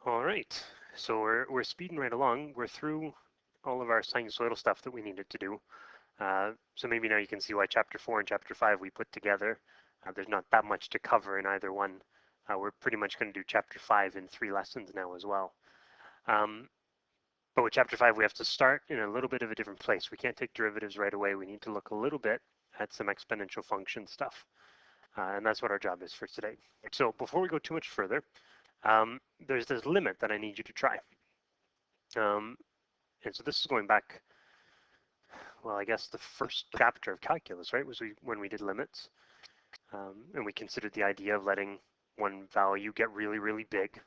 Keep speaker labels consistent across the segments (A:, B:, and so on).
A: All right, so we're speeding right along. We're through all of our sinusoidal stuff that we needed to do. So maybe now you can see why chapter 4 and chapter 5 we put together. There's not that much to cover in either one. We're pretty much going to do chapter 5 in 3 lessons now as well. But with chapter 5, we have to start in a little bit of a different place. We can't take derivatives right away. We need to look a little bit at some exponential function stuff. And that's what our job is for today. So before we go too much further, there's this limit that I need you to try. And so this is going back, well, I guess the first chapter of calculus, right, was when we did limits. And we considered the idea of letting one value get really, really big.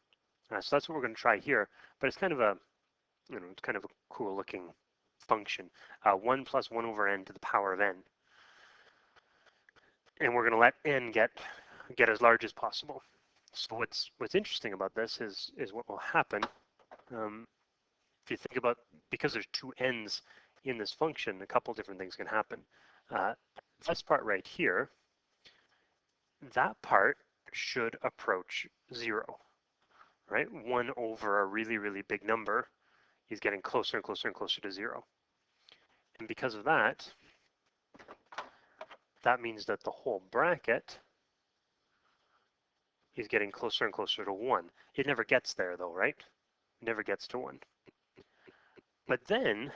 A: So that's what we're going to try here. But it's kind of a, it's kind of a cool looking function. 1 plus 1 over n to the power of n. And we're going to let n get as large as possible. So what's interesting about this is what will happen. If you think about, because there's two n's in this function, a couple different things can happen. This part right here, that part should approach 0, right? 1 over a really, really big number is getting closer and closer and closer to 0. And because of that, that means that the whole bracket is getting closer and closer to 1. It never gets there though, right? It never gets to 1. But then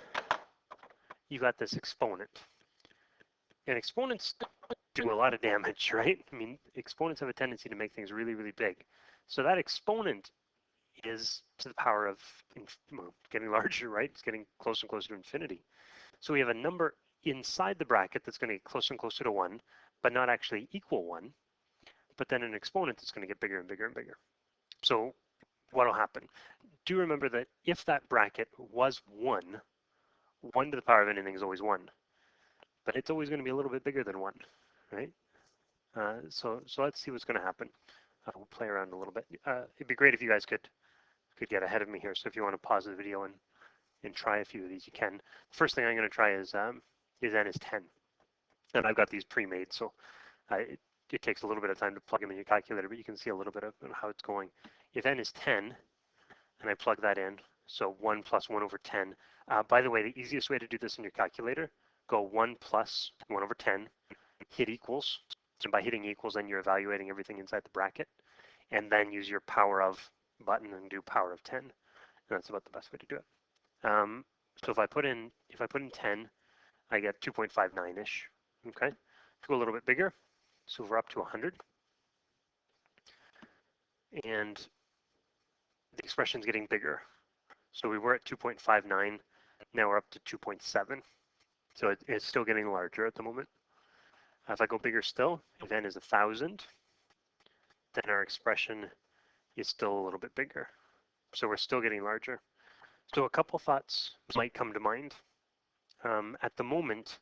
A: you got this exponent. And exponents do a lot of damage, right? I mean, exponents have a tendency to make things really, really big. So that exponent is to the power of getting larger, right? It's getting closer and closer to infinity. So we have a number inside the bracket that's going to get closer and closer to 1, but not actually equal 1. But then an exponent that's going to get bigger and bigger and bigger. So what will happen? Do remember that if that bracket was 1, 1 to the power of anything is always 1. But it's always going to be a little bit bigger than 1, right? So let's see what's going to happen. We'll play around a little bit. It'd be great if you guys could get ahead of me here. So if you want to pause the video and try a few of these, you can. The first thing I'm going to try is n is 10. And I've got these pre-made, so it takes a little bit of time to plug them in your calculator, but you can see a little bit of how it's going. If n is 10, and I plug that in, so 1 plus 1 over 10. By the way, the easiest way to do this in your calculator, go 1 plus 1 over 10, hit equals. And by hitting equals, then you're evaluating everything inside the bracket, and then use your power of button and do power of 10. And that's about the best way to do it. So if I put in 10, I get 2.59-ish. Okay, to go a little bit bigger, so we're up to 100, and the expression's getting bigger. So we were at 2.59, now we're up to 2.7. So it's still getting larger at the moment. If I go bigger still, if n is 1,000, then our expression is still a little bit bigger. So we're still getting larger. So a couple thoughts might come to mind. At the moment,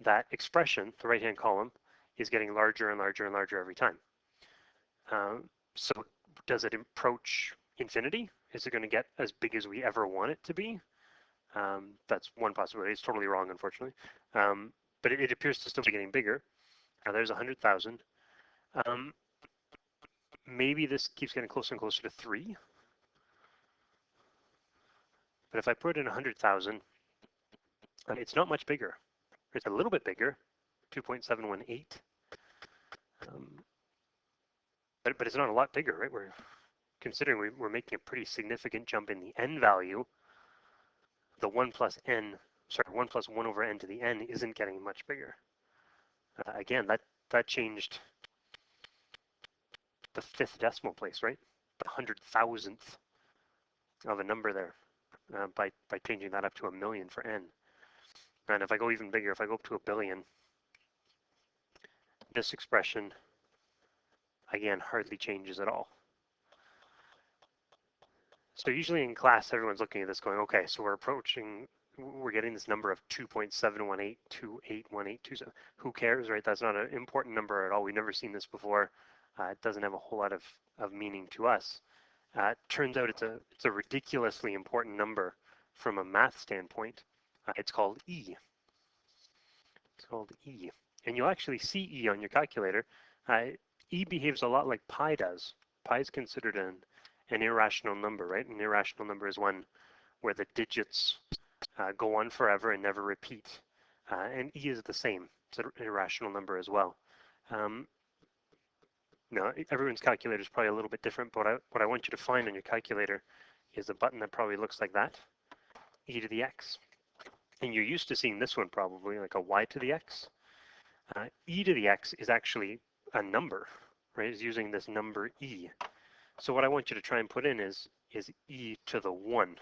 A: that expression, the right-hand column, is getting larger and larger and larger every time. So does it approach infinity? Is it going to get as big as we ever want it to be? That's one possibility. It's totally wrong, unfortunately. But it appears to still be getting bigger. There's 100,000. Maybe this keeps getting closer and closer to 3. But if I put in 100,000, it's not much bigger. It's a little bit bigger, 2.718. But it's not a lot bigger, right? We're considering we're making a pretty significant jump in the n value. The 1 plus 1 over n to the n isn't getting much bigger. Again, that changed the 5th decimal place, right? The 100,000th of a number there by changing that up to 1 million for n. And if I go even bigger, if I go up to 1 billion, this expression, again, hardly changes at all. So usually in class, everyone's looking at this going, okay, so we're getting this number of 2.718281827. Who cares, right? That's not an important number at all. We've never seen this before. It doesn't have a whole lot of meaning to us. Turns out it's a ridiculously important number from a math standpoint. It's called E. It's called E. And you'll actually see E on your calculator. E behaves a lot like pi does. Pi is considered an an irrational number, right? An irrational number is one where the digits go on forever and never repeat. And e is the same. It's an irrational number as well. Now, everyone's calculator is probably a little bit different, but what I want you to find on your calculator is a button that probably looks like that, e to the x. And you're used to seeing this one probably, like a y to the x. E to the x is actually a number, right? It's using this number e. So what I want you to try and put in is e to the 1.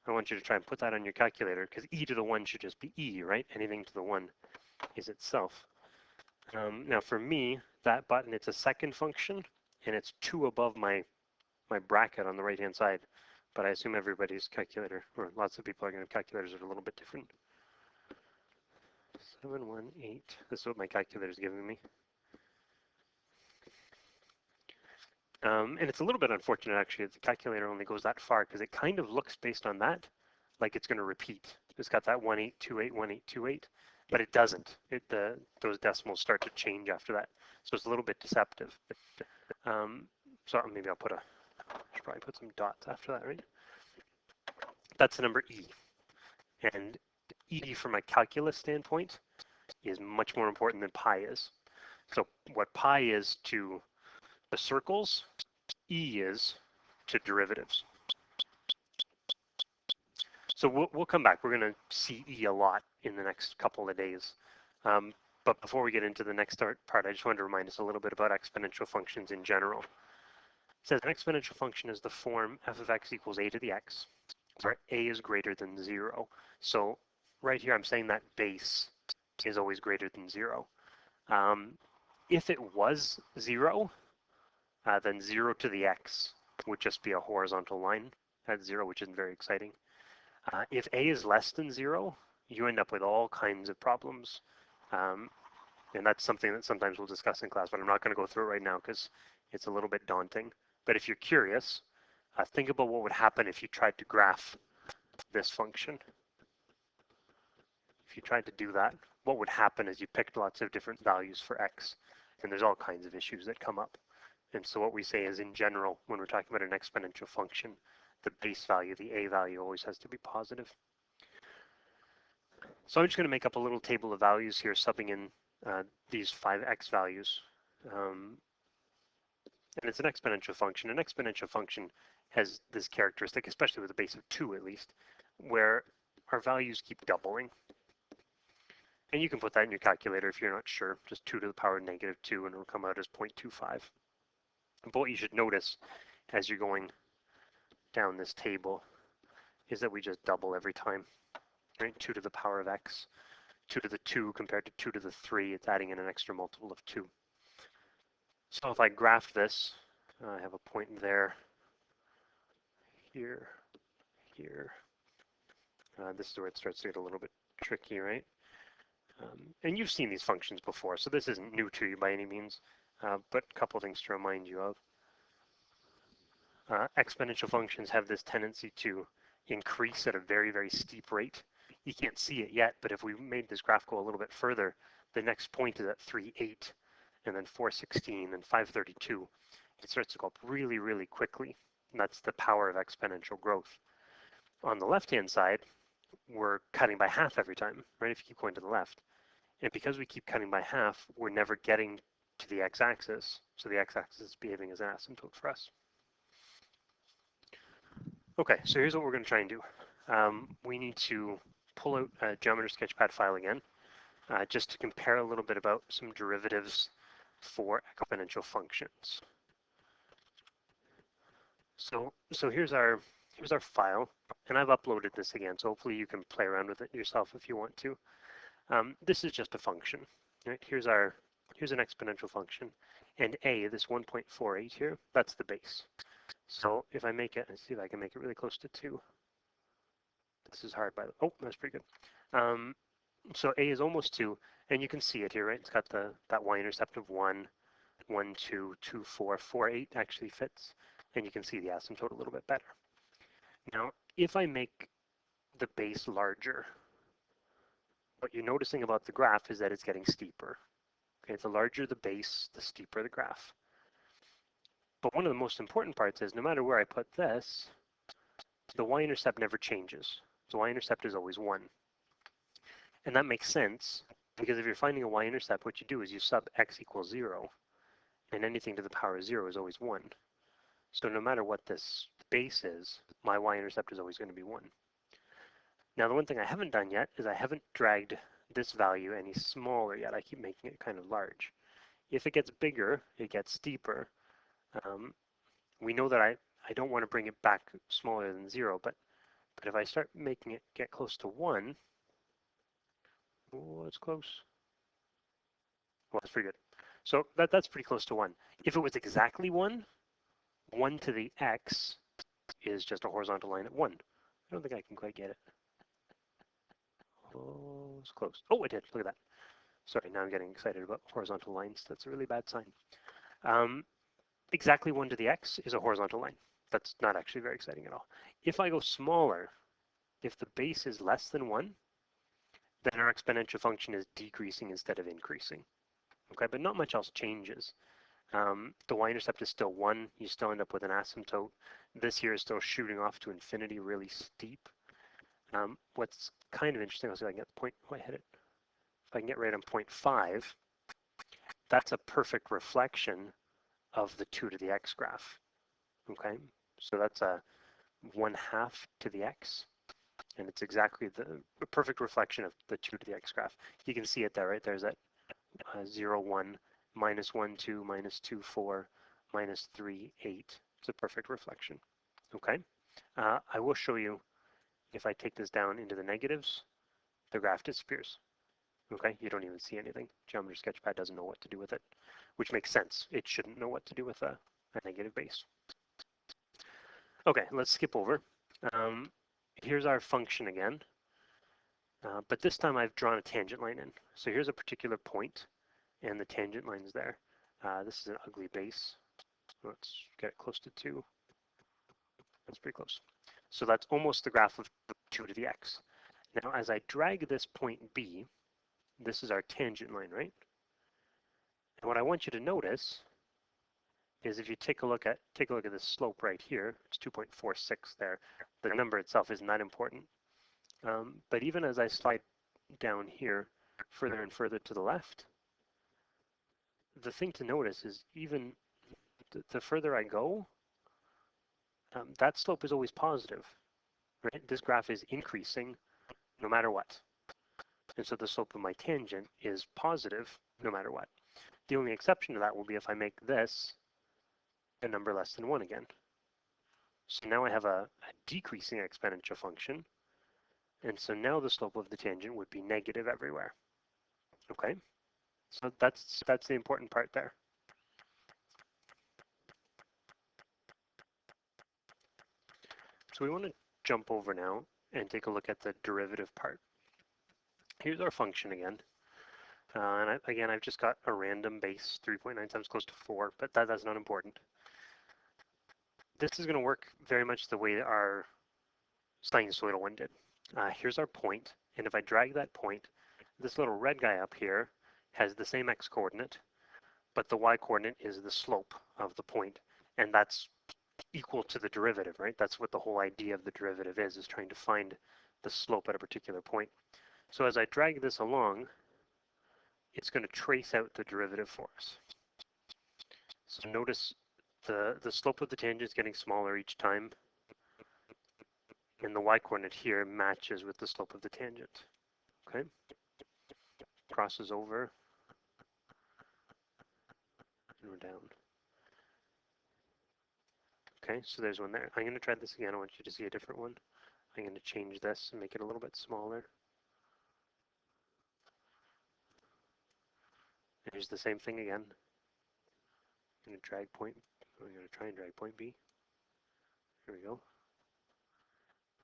A: I want you to try and put that on your calculator because e to the 1 should just be e, right? Anything to the 1 is itself. Now for me, that button, it's a second function and it's 2 above my bracket on the right hand side. But I assume everybody's calculator, or lots of people are going to have calculators that are a little bit different. 718, this is what my calculator is giving me. And it's a little bit unfortunate actually that the calculator only goes that far because it kind of looks based on that like it's going to repeat. It's got that 1828, 1828, but it doesn't. Those decimals start to change after that. So it's a little bit deceptive. So maybe I should probably put some dots after that, right? That's the number e. And e from a calculus standpoint is much more important than pi is. So what pi is to the circles, e is to derivatives. So we'll come back. We're going to see e a lot in the next couple of days. But before we get into the next part, I just wanted to remind us a little bit about exponential functions in general. It says an exponential function is the form f of x equals a to the x, where a is greater than 0. So right here I'm saying that base is always greater than 0. If it was 0, then 0 to the x would just be a horizontal line at 0, which isn't very exciting. If a is less than 0, you end up with all kinds of problems. And that's something that sometimes we'll discuss in class, but I'm not going to go through it right now because it's a little bit daunting. But if you're curious, think about what would happen if you tried to graph this function. If you tried to do that, what would happen is you picked lots of different values for x, and there's all kinds of issues that come up. And so what we say is, in general, when we're talking about an exponential function, the base value, the a value, always has to be positive. So I'm just going to make up a little table of values here, subbing in these 5x values. And it's an exponential function. An exponential function has this characteristic, especially with a base of 2 at least, where our values keep doubling. And you can put that in your calculator if you're not sure, just 2 to the power of negative 2, and it'll come out as 0.25. But what you should notice as you're going down this table is that we just double every time, right? 2 to the power of x, 2 to the 2 compared to 2 to the 3, it's adding in an extra multiple of 2. So if I graph this, I have a point there, here, here. This is where it starts to get a little bit tricky, right? And you've seen these functions before, so this isn't new to you by any means, but a couple of things to remind you of. Exponential functions have this tendency to increase at a very, very steep rate. You can't see it yet, but if we made this graph go a little bit further, the next point is at 3.8, and then 4.16, and 5.32. It starts to go up really, really quickly. And that's the power of exponential growth. On the left-hand side, we're cutting by half every time, right, if you keep going to the left. And because we keep cutting by half, we're never getting to the x-axis. So the x-axis is behaving as an asymptote for us. Okay, so here's what we're going to try and do. We need to pull out a Geometry Sketchpad file again, just to compare a little bit about some derivatives for exponential functions. So here's our file, and I've uploaded this again, so hopefully you can play around with it yourself if you want to. This is just a function. Right? Here's an exponential function, and a, this 1.48 here, that's the base. So if I make it, let's see if I can make it really close to 2. This is hard, by the way. Oh, that's pretty good. So a is almost 2, and you can see it here, right? It's got that y-intercept of 1, 1, 2, 2, 4, 4, 8 actually fits, and you can see the asymptote a little bit better. Now, if I make the base larger, what you're noticing about the graph is that it's getting steeper. Okay, the larger the base, the steeper the graph. But one of the most important parts is no matter where I put this, the y-intercept never changes. The y-intercept is always 1. And that makes sense because if you're finding a y-intercept, what you do is you sub x equals 0, and anything to the power of 0 is always 1. So no matter what this base is, my y-intercept is always going to be 1. Now the one thing I haven't done yet is I haven't dragged this value any smaller yet. I keep making it kind of large. If it gets bigger, it gets steeper. We know that I don't want to bring it back smaller than 0, but if I start making it get close to 1, oh, it's close. Well, that's pretty good. So that's pretty close to 1. If it was exactly 1, 1 to the x is just a horizontal line at 1. I don't think I can quite get it. Oh, it's close. Oh, it did. Look at that. Sorry, now I'm getting excited about horizontal lines. That's a really bad sign. Exactly 1 to the x is a horizontal line. That's not actually very exciting at all. If I go smaller, if the base is less than 1, then our exponential function is decreasing instead of increasing. Okay, but not much else changes. The y-intercept is still 1. You still end up with an asymptote. This here is still shooting off to infinity, really steep. What's kind of interesting, I'll see if I can get the point. Oh, I hit it. If I can get right on 0.5, that's a perfect reflection of the 2 to the x graph. Okay, so that's a 1/2 to the x, and it's exactly the perfect reflection of the 2 to the x graph. You can see it there, right? There's that 0, 1, minus 1, 2, minus 2, 4, minus 3, 8. It's a perfect reflection. Okay, I will show you if I take this down into the negatives, the graph disappears. Okay, you don't even see anything. Geometry Sketchpad doesn't know what to do with it, which makes sense. It shouldn't know what to do with a negative base. Okay, let's skip over. Here's our function again, but this time I've drawn a tangent line in. So here's a particular point, and the tangent line's there. This is an ugly base. Let's get it close to 2. That's pretty close. So that's almost the graph of 2 to the x. Now, as I drag this point B, this is our tangent line, right? And what I want you to notice is if you take a look at this slope right here, it's 2.46 there. The number itself isn't that important. But even as I slide down here further and further to the left, the thing to notice is even the further I go, that slope is always positive, right? This graph is increasing no matter what. And so the slope of my tangent is positive no matter what. The only exception to that will be if I make this a number less than 1 again. So now I have a decreasing exponential function, and so now the slope of the tangent would be negative everywhere. Okay, so that's the important part there. So we want to jump over now and take a look at the derivative part. Here's our function again. And again, I've just got a random base, 3.9 times close to 4, but that's not important. This is going to work very much the way our sinusoidal one did. Here's our point, and if I drag that point, this little red guy up here has the same x-coordinate, but the y-coordinate is the slope of the point, and that's equal to the derivative, right? That's what the whole idea of the derivative is trying to find the slope at a particular point. So as I drag this along, it's going to trace out the derivative for us. So notice the slope of the tangent is getting smaller each time, and the y-coordinate here matches with the slope of the tangent. Okay, crosses over, and we're down. Okay, so there's one there. I'm going to try this again. I want you to see a different one. I'm going to change this and make it a little bit smaller. And here's the same thing again. I'm going to drag point. I'm going to try and drag point B. Here we go.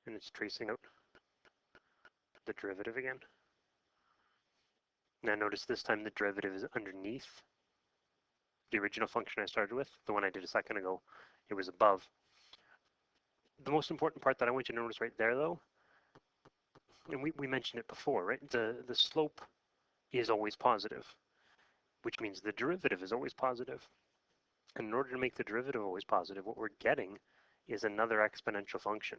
A: And it's tracing out the derivative again. Now notice this time the derivative is underneath the original function I started with. The one I did a second ago, it was above. The most important part that I want you to notice right there though, and we mentioned it before, right? The slope is always positive, which means the derivative is always positive. And in order to make the derivative always positive, what we're getting is another exponential function.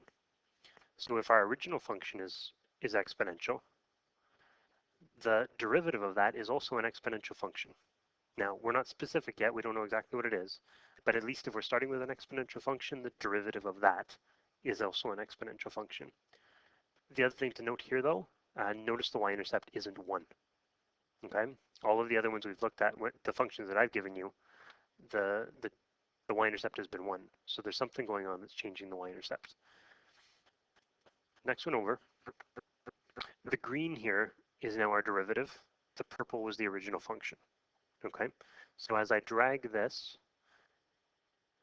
A: So if our original function is exponential, the derivative of that is also an exponential function. Now, we're not specific yet, we don't know exactly what it is, but at least if we're starting with an exponential function, the derivative of that is also an exponential function. The other thing to note here though, notice the y-intercept isn't 1, okay? All of the other ones we've looked at, the functions that I've given you, the y-intercept has been 1. So there's something going on that's changing the y-intercept. Next one over. The green here is now our derivative. The purple was the original function. Okay, so as I drag this,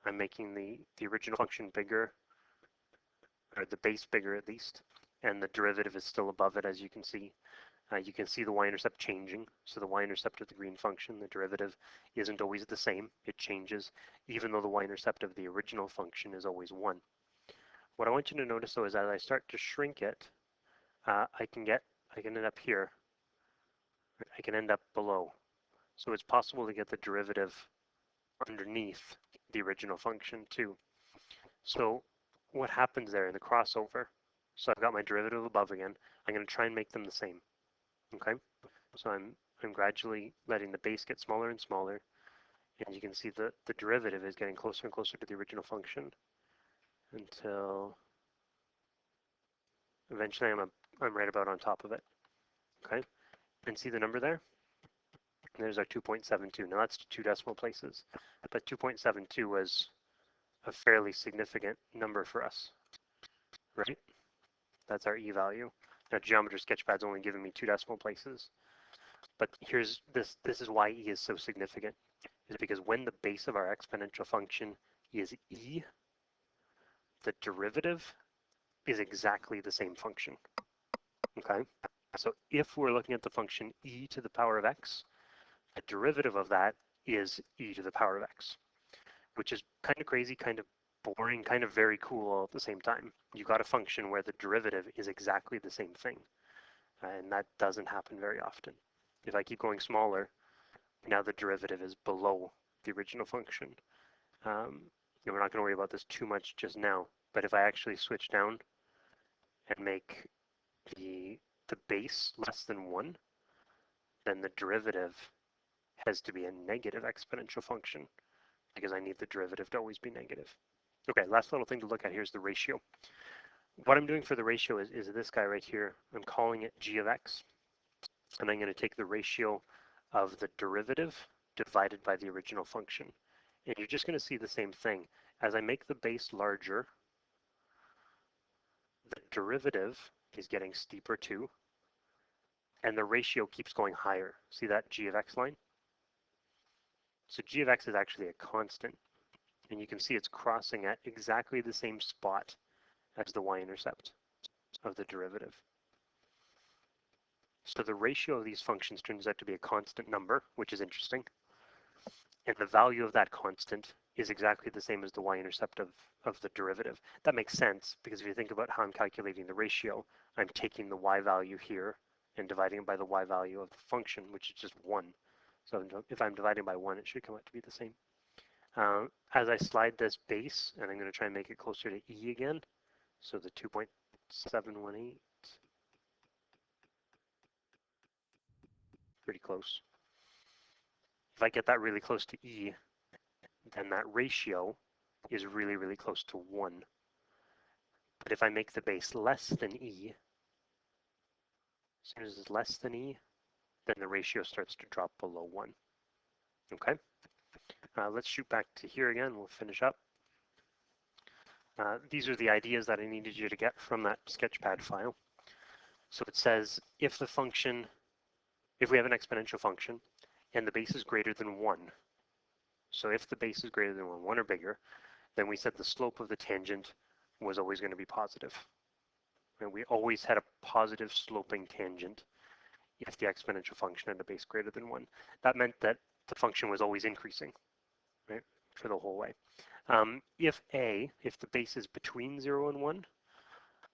A: I'm making the original function bigger, or the base bigger at least, and the derivative is still above it, as you can see. You can see the y-intercept changing. So the y-intercept of the green function, the derivative, isn't always the same. It changes, even though the y-intercept of the original function is always 1. What I want you to notice though is as I start to shrink it, I can end up here. I can end up below. So it's possible to get the derivative underneath the original function too. So what happens there in the crossover? So I've got my derivative above again. I'm going to try and make them the same. Okay, so I'm gradually letting the base get smaller and smaller, and you can see the derivative is getting closer and closer to the original function until eventually I'm right about on top of it. Okay, and see the number there? There's our 2.72. Now that's 2 decimal places, but 2.72 was a fairly significant number for us, right? That's our e-value. Now Geometry Sketchpad's only giving me 2 decimal places, but here's this is why e is so significant, is because when the base of our exponential function is e, the derivative is exactly the same function, okay? So if we're looking at the function e to the power of x, the derivative of that is e to the power of x, which is kind of crazy, kind of boring, kind of very cool all at the same time. You got a function where the derivative is exactly the same thing, and that doesn't happen very often. If I keep going smaller, now the derivative is below the original function. We're not going to worry about this too much just now, but if I actually switch down and make the base less than 1, then the derivative has to be a negative exponential function because I need the derivative to always be negative. Okay, last little thing to look at here is the ratio. What I'm doing for the ratio is this guy right here. I'm calling it g of x, and I'm going to take the ratio of the derivative divided by the original function. And you're just going to see the same thing. As I make the base larger, the derivative is getting steeper too, and the ratio keeps going higher. See that g of x line? So g of x is actually a constant, and you can see it's crossing at exactly the same spot as the y-intercept of the derivative. So the ratio of these functions turns out to be a constant number, which is interesting. And the value of that constant is exactly the same as the y-intercept of the derivative. That makes sense, because if you think about how I'm calculating the ratio, I'm taking the y value here and dividing it by the y value of the function, which is just 1. So if I'm dividing by 1, it should come out to be the same. As I slide this base, and I'm going to try and make it closer to e again, so the 2.718, pretty close. If I get that really close to e, then that ratio is really, really close to 1. But if I make the base less than e, as soon as it's less than e, then the ratio starts to drop below 1. Okay? Let's shoot back to here again. We'll finish up. These are the ideas that I needed you to get from that Sketchpad file. So it says if we have an exponential function and the base is greater than 1, so if the base is greater than 1 or bigger, then we said the slope of the tangent was always going to be positive. And we always had a positive sloping tangent if the exponential function had a base greater than 1. That meant that the function was always increasing, right, for the whole way. If the base is between 0 and 1,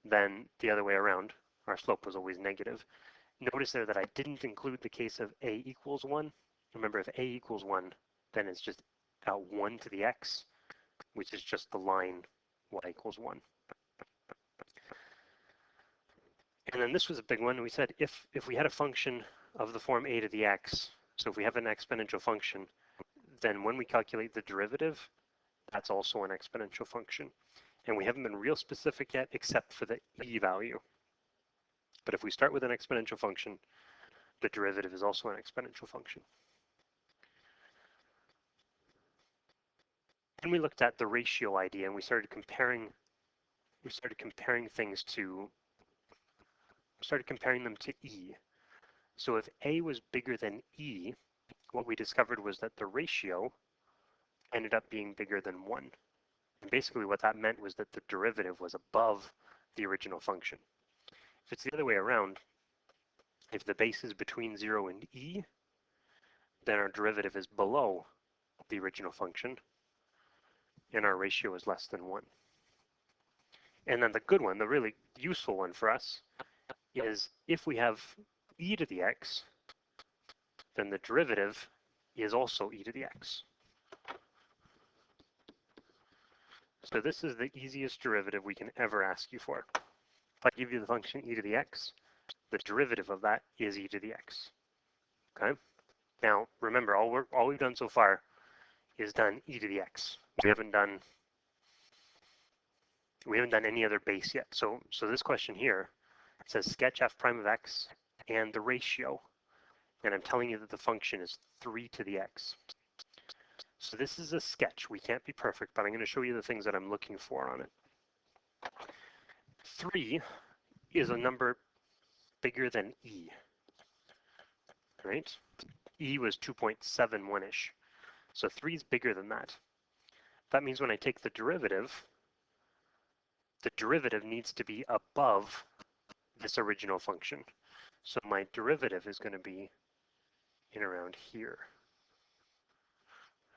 A: then the other way around, our slope was always negative. Notice there that I didn't include the case of a equals 1. Remember, if a equals 1, then it's just at 1 to the x, which is just the line y equals 1. And then this was a big one. We said if we had a function of the form a to the x, so if we have an exponential function, then when we calculate the derivative, that's also an exponential function. And we haven't been real specific yet except for the e value. But if we start with an exponential function, the derivative is also an exponential function. And we looked at the ratio idea and we started comparing things to them to e. So if a was bigger than e, what we discovered was that the ratio ended up being bigger than 1. And basically what that meant was that the derivative was above the original function. If it's the other way around, if the base is between 0 and e, then our derivative is below the original function, and our ratio is less than 1. And then the good one, the really useful one for us, is if we have e to the x, then the derivative is also e to the x. So this is the easiest derivative we can ever ask you for. If I give you the function e to the x, the derivative of that is e to the x. Okay? Now, remember, all we've done so far is done e to the x. We haven't done any other base yet. So this question here says sketch f prime of x and the ratio, and I'm telling you that the function is 3 to the x. So this is a sketch. We can't be perfect, but I'm going to show you the things that I'm looking for on it. 3 is a number bigger than e, right? E was 2.71-ish. So 3 is bigger than that. That means when I take the derivative needs to be above this original function. So my derivative is going to be in around here.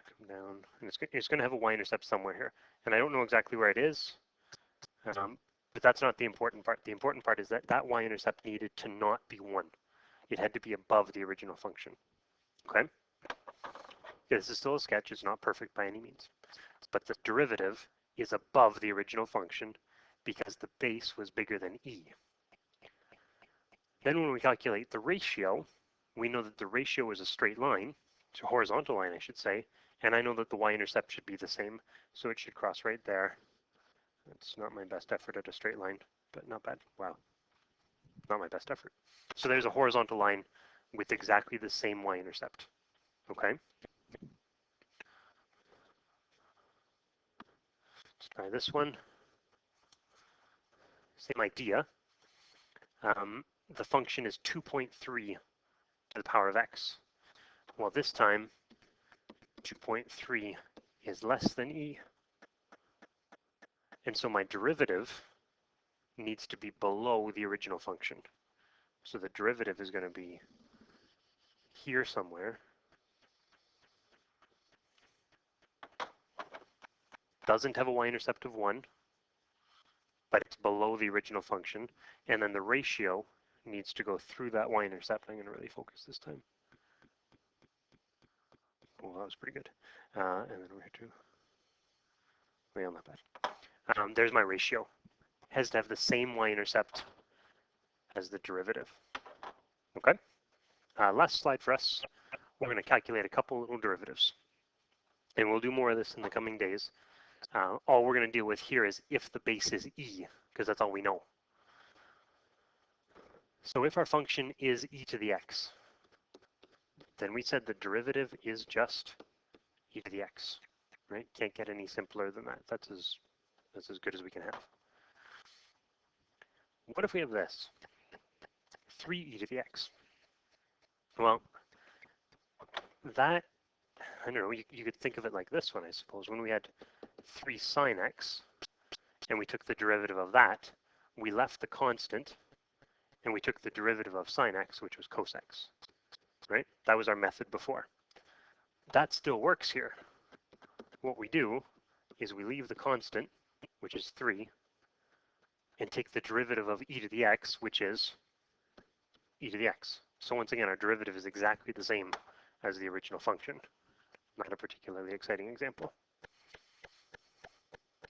A: Come down, and it's going to have a y-intercept somewhere here. And I don't know exactly where it is, but that's not the important part. The important part is that that y-intercept needed to not be 1. It had to be above the original function. Okay? This is still a sketch. It's not perfect by any means. But the derivative is above the original function because the base was bigger than e. Then when we calculate the ratio, we know that the ratio is a straight line, it's a horizontal line I should say, and I know that the y-intercept should be the same, so it should cross right there. That's not my best effort at a straight line, but not bad. Wow, not my best effort. So there's a horizontal line with exactly the same y-intercept, okay? Let's try this one. Same idea. The function is 2.3 to the power of x. Well, this time, 2.3 is less than e, and so my derivative needs to be below the original function. So the derivative is going to be here somewhere. Doesn't have a y-intercept of 1, but it's below the original function, and then the ratio needs to go through that y-intercept. I'm going to really focus this time. Oh, that was pretty good. And then we have to, well, not bad. There's my ratio. It has to have the same y-intercept as the derivative. Okay? Last slide for us. We're going to calculate a couple little derivatives. And we'll do more of this in the coming days. All we're going to deal with here is if the base is e, because that's all we know. So if our function is e to the x, then we said the derivative is just e to the x, right? Can't get any simpler than that. That's as good as we can have. What if we have this? 3e to the x. Well, that, I don't know, you could think of it like this one, I suppose. When we had 3 sine x, and we took the derivative of that, we left the constant, and we took the derivative of sine x, which was cos x, right? That was our method before. That still works here. What we do is we leave the constant, which is 3, and take the derivative of e to the x, which is e to the x. So once again, our derivative is exactly the same as the original function. not a particularly exciting example.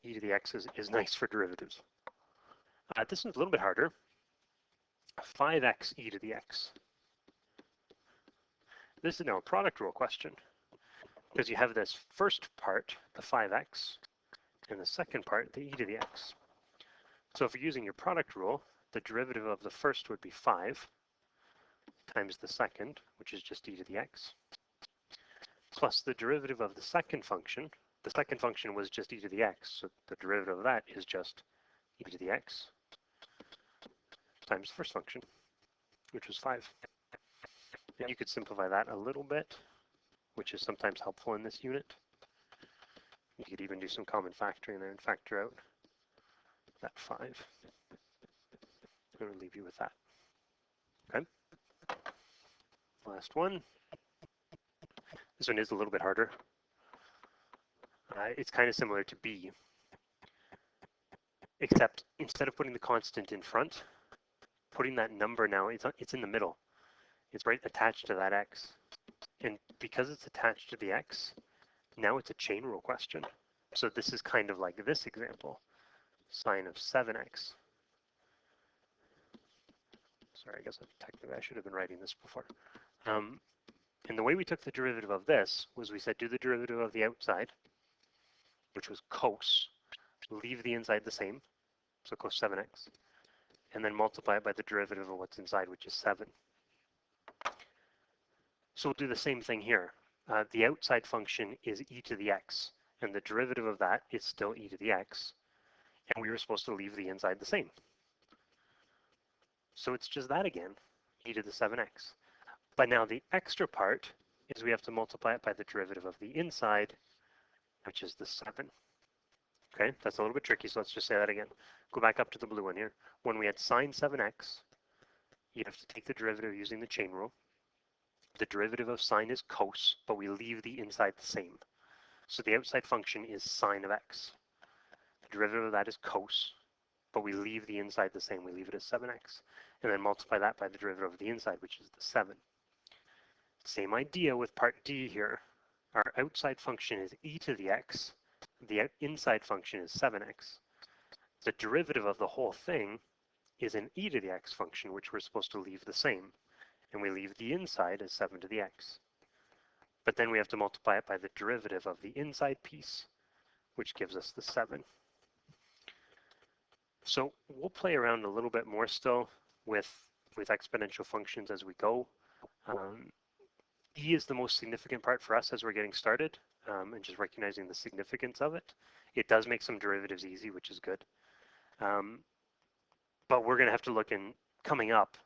A: E to the x is nice for derivatives. This one's a little bit harder. 5x e to the x. This is now a product rule question, because you have this first part, the 5x, and the second part, the e to the x. So if you're using your product rule, the derivative of the first would be 5 times the second, which is just e to the x, plus the derivative of the second function. The second function was just e to the x, so the derivative of that is just e to the x times the first function, which was 5. And you could simplify that a little bit, which is sometimes helpful in this unit. You could even do some common factoring there and factor out that 5. I'm going to leave you with that. Okay. Last one. This one is a little bit harder. It's kind of similar to b, except instead of putting the constant in front, putting that number now, it's in the middle. It's right attached to that x. And because it's attached to the x, now it's a chain rule question. So this is kind of like this example, sine of 7x. Sorry, I guess technically I should have been writing this before. And the way we took the derivative of this was we said do the derivative of the outside, which was cos, leave the inside the same, so cos 7x, and then multiply it by the derivative of what's inside, which is 7. So we'll do the same thing here. The outside function is e to the x, and the derivative of that is still e to the x, and we were supposed to leave the inside the same. So it's just that again, e to the 7x. But now the extra part is we have to multiply it by the derivative of the inside, which is the 7. Okay, that's a little bit tricky, so let's just say that again. Go back up to the blue one here. When we had sine 7x, you have to take the derivative using the chain rule. The derivative of sine is cos, but we leave the inside the same. So the outside function is sine of x. The derivative of that is cos, but we leave the inside the same. We leave it as 7x. And then multiply that by the derivative of the inside, which is the 7. Same idea with part D here. Our outside function is e to the x. The inside function is 7x. The derivative of the whole thing is an e to the x function, which we're supposed to leave the same. And we leave the inside as 7 to the x. But then we have to multiply it by the derivative of the inside piece, which gives us the 7. So we'll play around a little bit more still with exponential functions as we go. E is the most significant part for us as we're getting started, and just recognizing the significance of it. It does make some derivatives easy, which is good. But we're going to have to look in coming up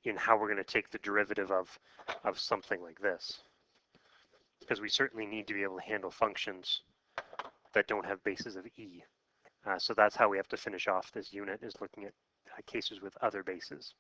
A: in how we're going to take the derivative of something like this, because we certainly need to be able to handle functions that don't have bases of e. So that's how we have to finish off this unit, is looking at cases with other bases.